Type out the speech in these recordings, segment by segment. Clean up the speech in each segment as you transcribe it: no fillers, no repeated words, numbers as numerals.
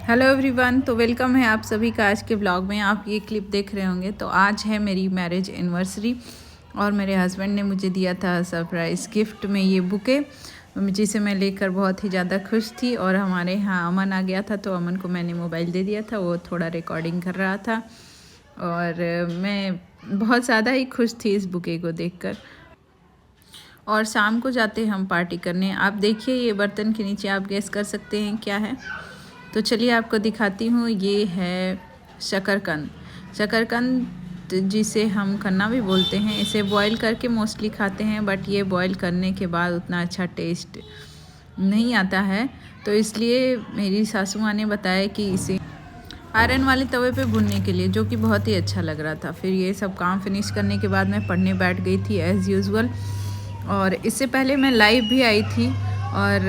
Hello everyone, तो welcome है आप सभी का आज के ब्लॉग में। आप ये क्लिप देख रहे होंगे तो आज है मेरी मैरिज एनिवर्सरी और मेरे हस्बैंड ने मुझे दिया था सरप्राइज़ गिफ्ट में ये बुके, जिसे मैं लेकर बहुत ही ज़्यादा खुश थी। और हमारे यहाँ अमन आ गया था तो अमन को मैंने मोबाइल दे दिया था, वो थोड़ा रिकॉर्डिंग कर रहा था और मैं बहुत ज़्यादा ही खुश थी इस बुके को देखकर। और शाम को जाते हम पार्टी करने। आप देखिए ये बर्तन के नीचे आप गेस कर सकते हैं क्या है, तो चलिए आपको दिखाती हूँ। ये है शकरकंद। शकरकंद जिसे हम कन्ना भी बोलते हैं, इसे बॉईल करके मोस्टली खाते हैं, बट ये बॉईल करने के बाद उतना अच्छा टेस्ट नहीं आता है, तो इसलिए मेरी सासू माँ ने बताया कि इसे आयरन वाले तवे पे भुनने के लिए, जो कि बहुत ही अच्छा लग रहा था। फिर ये सब काम फिनिश करने के बाद मैं पढ़ने बैठ गई थी एज़ यूजुअल। और इससे पहले मैं लाइव भी आई थी और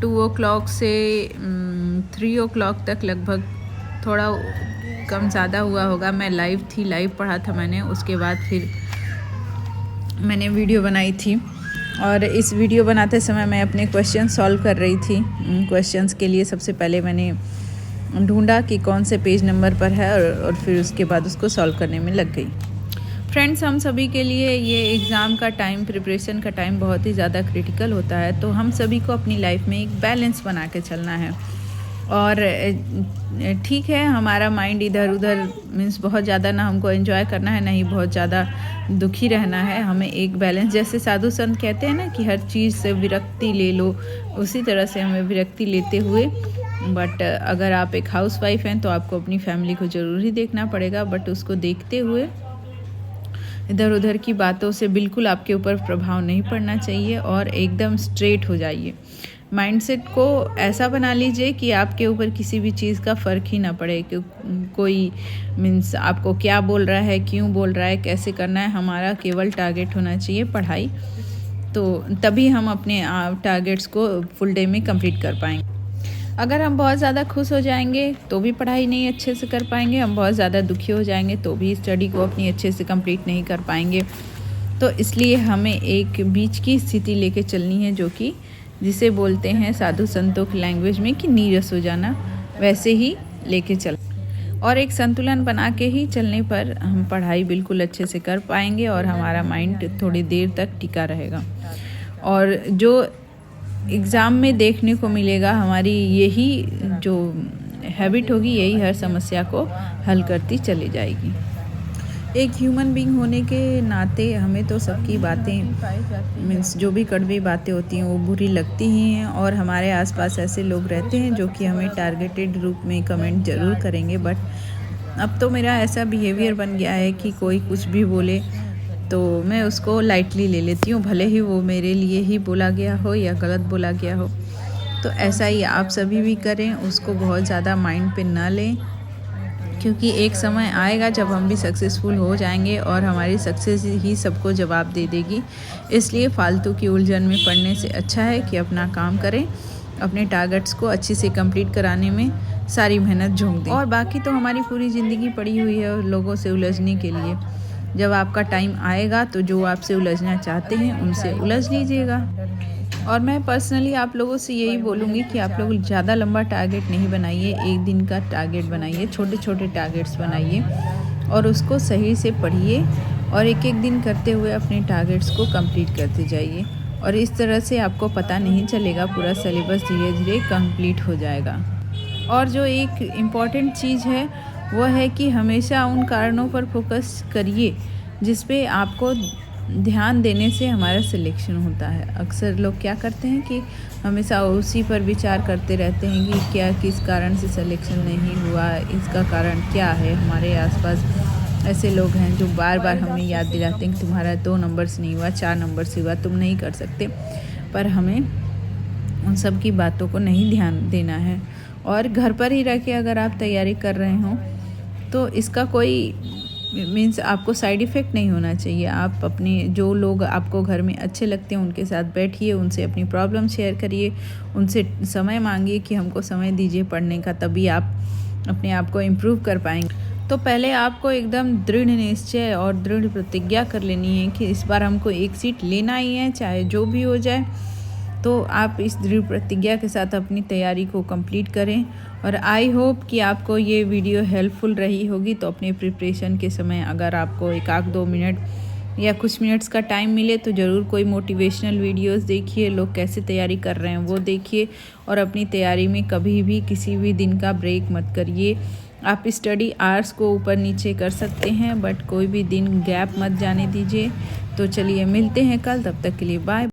2 o'clock से 3 o'clock तक लगभग, थोड़ा कम ज़्यादा हुआ होगा, मैं लाइव थी, लाइव पढ़ा था मैंने। उसके बाद फिर मैंने वीडियो बनाई थी और इस वीडियो बनाते समय मैं अपने क्वेश्चन सॉल्व कर रही थी। क्वेश्चंस के लिए सबसे पहले मैंने ढूंढा कि कौन से पेज नंबर पर है और फिर उसके बाद उसको सॉल्व करने में लग गई। फ्रेंड्स, हम सभी के लिए ये एग्ज़ाम का टाइम, प्रिपरेशन का टाइम बहुत ही ज़्यादा क्रिटिकल होता है, तो हम सभी को अपनी लाइफ में एक बैलेंस बना के चलना है। और ठीक है, हमारा माइंड इधर उधर मीन्स बहुत ज़्यादा ना हमको एंजॉय करना है, ना ही बहुत ज़्यादा दुखी रहना है। हमें एक बैलेंस, जैसे साधु संत कहते हैं ना कि हर चीज़ से विरक्ति ले लो, उसी तरह से हमें विरक्ति लेते हुए, बट अगर आप एक हाउसवाइफ हैं तो आपको अपनी फैमिली को ज़रूर ही देखना पड़ेगा, बट उसको देखते हुए इधर उधर की बातों से बिल्कुल आपके ऊपर प्रभाव नहीं पड़ना चाहिए और एकदम स्ट्रेट हो जाइए। माइंडसेट को ऐसा बना लीजिए कि आपके ऊपर किसी भी चीज़ का फ़र्क ही ना पड़े कि कोई मीन्स आपको क्या बोल रहा है, क्यों बोल रहा है, कैसे करना है। हमारा केवल टारगेट होना चाहिए पढ़ाई, तो तभी हम अपने टारगेट्स को फुल डे में कंप्लीट कर पाएंगे। अगर हम बहुत ज़्यादा खुश हो जाएंगे तो भी पढ़ाई नहीं अच्छे से कर पाएंगे, हम बहुत ज़्यादा दुखी हो जाएंगे तो भी स्टडी को अपनी अच्छे से कंप्लीट नहीं कर पाएंगे। तो इसलिए हमें एक बीच की स्थिति लेके चलनी है, जो कि जिसे बोलते हैं साधु संतों की लैंग्वेज में कि नीरस हो जाना, वैसे ही लेके चल और एक संतुलन बना के ही चलने पर हम पढ़ाई बिल्कुल अच्छे से कर पाएंगे और हमारा माइंड थोड़ी देर तक टिका रहेगा। और जो एग्ज़ाम में देखने को मिलेगा, हमारी यही जो हैबिट होगी, यही हर समस्या को हल करती चली जाएगी। एक ह्यूमन बीइंग होने के नाते हमें तो सबकी बातें मीन्स जो भी कड़वी बातें होती हैं वो बुरी लगती ही हैं, और हमारे आसपास ऐसे लोग रहते हैं जो कि हमें टारगेटेड रूप में कमेंट ज़रूर करेंगे। बट अब तो मेरा ऐसा बिहेवियर बन गया है कि कोई कुछ भी बोले तो मैं उसको लाइटली ले लेती हूँ, भले ही वो मेरे लिए ही बोला गया हो या गलत बोला गया हो। तो ऐसा ही आप सभी भी करें, उसको बहुत ज़्यादा माइंड पे ना लें, क्योंकि एक समय आएगा जब हम भी सक्सेसफुल हो जाएंगे और हमारी सक्सेस ही सबको जवाब दे देगी। इसलिए फालतू की उलझन में पड़ने से अच्छा है कि अपना काम करें, अपने टारगेट्स को अच्छे से कंप्लीट कराने में सारी मेहनत झोंक दें। और बाकी तो हमारी पूरी ज़िंदगी पड़ी हुई है लोगों से उलझने के लिए। जब आपका टाइम आएगा तो जो आपसे उलझना चाहते हैं उनसे उलझ लीजिएगा। और मैं पर्सनली आप लोगों से यही बोलूँगी कि आप लोग ज़्यादा लंबा टारगेट नहीं बनाइए, एक दिन का टारगेट बनाइए, छोटे छोटे टारगेट्स बनाइए और उसको सही से पढ़िए और एक एक दिन करते हुए अपने टारगेट्स को कंप्लीट करते जाइए। और इस तरह से आपको पता नहीं चलेगा, पूरा सिलेबस धीरे धीरे कंप्लीट हो जाएगा। और जो एक इम्पॉर्टेंट चीज़ है वो है कि हमेशा उन कारणों पर फोकस करिए जिस पे आपको ध्यान देने से हमारा सिलेक्शन होता है। अक्सर लोग क्या करते हैं कि हमेशा उसी पर विचार करते रहते हैं कि क्या किस कारण से सिलेक्शन नहीं हुआ, इसका कारण क्या है। हमारे आसपास ऐसे लोग हैं जो बार बार हमें याद दिलाते हैं कि तुम्हारा 2 नंबर से नहीं हुआ, 4 नंबर से हुआ, तुम नहीं कर सकते। पर हमें उन सब की बातों को नहीं ध्यान देना है। और घर पर ही रह के अगर आप तैयारी कर रहे हों तो इसका कोई मीन्स आपको साइड इफ़ेक्ट नहीं होना चाहिए। आप अपने जो लोग आपको घर में अच्छे लगते हैं उनके साथ बैठिए, उनसे अपनी प्रॉब्लम शेयर करिए, उनसे समय मांगिए कि हमको समय दीजिए पढ़ने का, तभी आप अपने आप को इम्प्रूव कर पाएंगे। तो पहले आपको एकदम दृढ़ निश्चय और दृढ़ प्रतिज्ञा कर लेनी है कि इस बार हमको एक सीट लेना ही है, चाहे जो भी हो जाए। तो आप इस दृढ़ प्रतिज्ञा के साथ अपनी तैयारी को कंप्लीट करें। और आई होप कि आपको ये वीडियो हेल्पफुल रही होगी। तो अपने प्रिपरेशन के समय अगर आपको एक आध 2 मिनट या कुछ मिनट्स का टाइम मिले तो ज़रूर कोई मोटिवेशनल वीडियोस देखिए, लोग कैसे तैयारी कर रहे हैं वो देखिए। और अपनी तैयारी में कभी भी किसी भी दिन का ब्रेक मत करिए। आप स्टडी आवर्स को ऊपर नीचे कर सकते हैं बट कोई भी दिन गैप मत जाने दीजिए। तो चलिए मिलते हैं कल, तब तक के लिए बाय।